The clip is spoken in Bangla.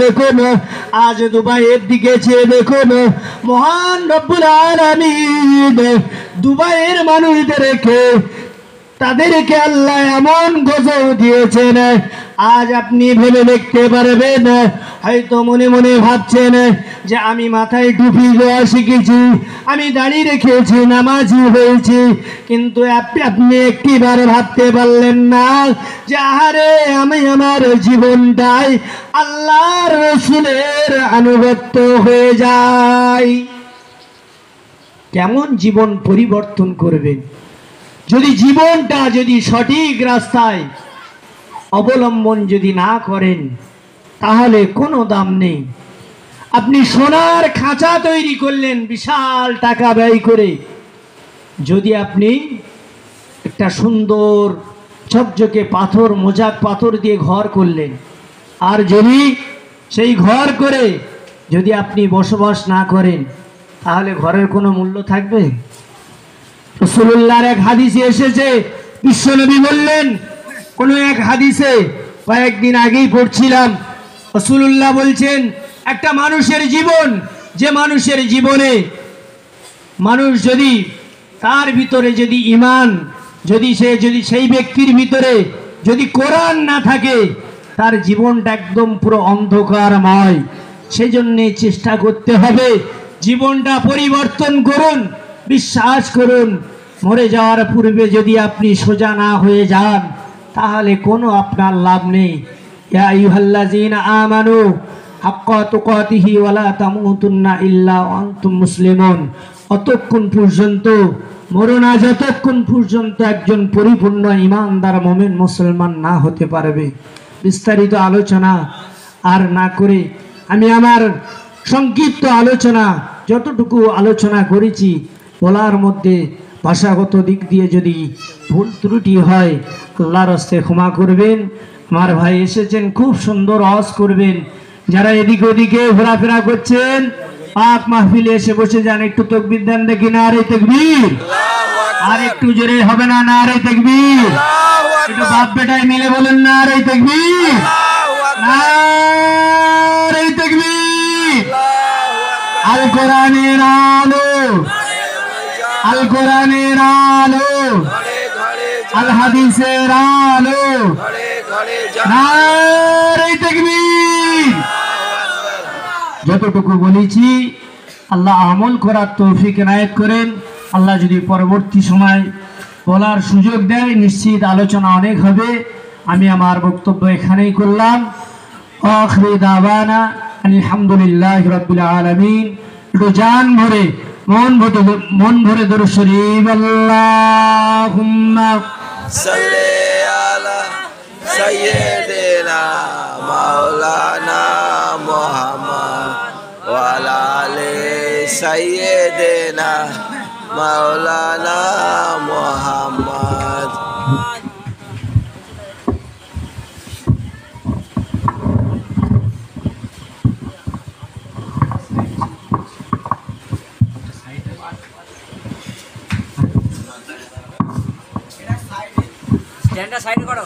দেখুন, আজ দুবাইয়ের দিকে চেয়ে দেখুন, মহান রব্বুল আলামিন দুবাইয়ের মানুষদেরকে, তাদেরকে আল্লাহ এমন গজব দিয়েছেন। আজ আপনি ভেবে দেখতে পারবেন, হয়তো মনে মনে ভাবছেন যে আমি মাথায় টুপি দেওয়া শিখেছি, আমি দাঁড়িয়ে রেখেছি, নামাজি হয়েছি, কিন্তু আপনি একটিবার ভাবতে পারলেন না যে আহারে আমি আমার জীবনটাই আল্লাহর রাসূলের আনুগত্য হয়ে যায়। কেমন জীবন পরিবর্তন করবেন যদি জীবনটা যদি সঠিক রাস্তায় অবলম্বন যদি না করেন, তাহলে কোনো দাম নেই। আপনি সোনার খাঁচা তৈরি করলেন বিশাল টাকা ব্যয় করে, যদি আপনি একটা সুন্দর ঝকঝকে পাথর, মোজাক পাথর দিয়ে ঘর করলেন, আর যদি সেই ঘর করে যদি আপনি বসবাস না করেন, তাহলে ঘরের কোনো মূল্য থাকবে? রাসূলুল্লাহর এক হাদিসে এসেছে, বিশ্বনবী বললেন কোন এক হাদিসে, কয়েকদিন আগেই পড়ছিলাম, রাসূলুল্লাহ বলছেন একটা মানুষের জীবন, যে মানুষের জীবনে মানুষ যদি তার ভিতরে যদি ঈমান, যদি সেই ব্যক্তির ভিতরে যদি কোরআন না থাকে, তার জীবনটা একদম পুরো অন্ধকারময়। সেই জন্যে চেষ্টা করতে হবে জীবনটা পরিবর্তন করুন। বিশ্বাস করুন, মরে যাওয়ার পূর্বে যদি আপনি সোজা না হয়ে যান, তাহলে কোনো আপনার লাভ নেই। ইয়া আইয়ুহাল্লাযীনা আমানু হাক্কা তুকাতিহি ওয়া লা তামুতুন্না ইল্লা ওয়া আনতুম মুসলিমুন। অতক্ষণ পর্যন্ত মরণ, যতক্ষণ পর্যন্ত একজন পরিপূর্ণ ঈমানদার মুমিন মুসলমান না হতে পারবে। বিস্তারিত আলোচনা আর না করে আমি আমার সংক্ষিপ্ত আলোচনা যতটুকু আলোচনা করেছি, বলার মধ্যে ভাষাগত দিক দিয়ে যদি ভুল ত্রুটি হয়, আল্লাহর রাস্তায় ক্ষমা করবেন। আমার ভাই এসেছেন, খুব সুন্দর ওয়াজ করবেন। যারা এদিক ওদিকে ঘোরাফেরা করছেন, পাক মাহফিলে এসে বসে যান, একটু তাকবীর দেন দেখি। নারে তাকবীর! আর একটু জোরে হবে না? নারে তাকবীর! একটু বাপ বেটায় মিলে বলেন নারে তাকবীর! নারে তাকবীর! আল কোরআনের আলো, আল কোরআনের আলো, আল হাদিসের আলো, নারে তাকবীর! যতটুকু বলেছি আল্লাহ আমল করার তৌফিক এনায়েত করেন। আল্লাহ যদি পরবর্তী সময় বলার সুযোগ দেয়, নিশ্চিত আলোচনা অনেক হবে। আমি আমার বক্তব্য এখানেই করলাম। আখিরি দাওয়ানা আলহামদুলিল্লাহি রাব্বিল আলামিন। একটু জান ভরে মন ভরে দরুদ শরীফ। আল্লাহুম্মা সাল্লি আলা সাইয়্যিদিনা মাওলানা মুহাম্মদ ওয়া আলা আলি সাইয়্যিদিনা মাওলানা মুহাম্মদ। স্ট্যান্ডটা সাইড করো।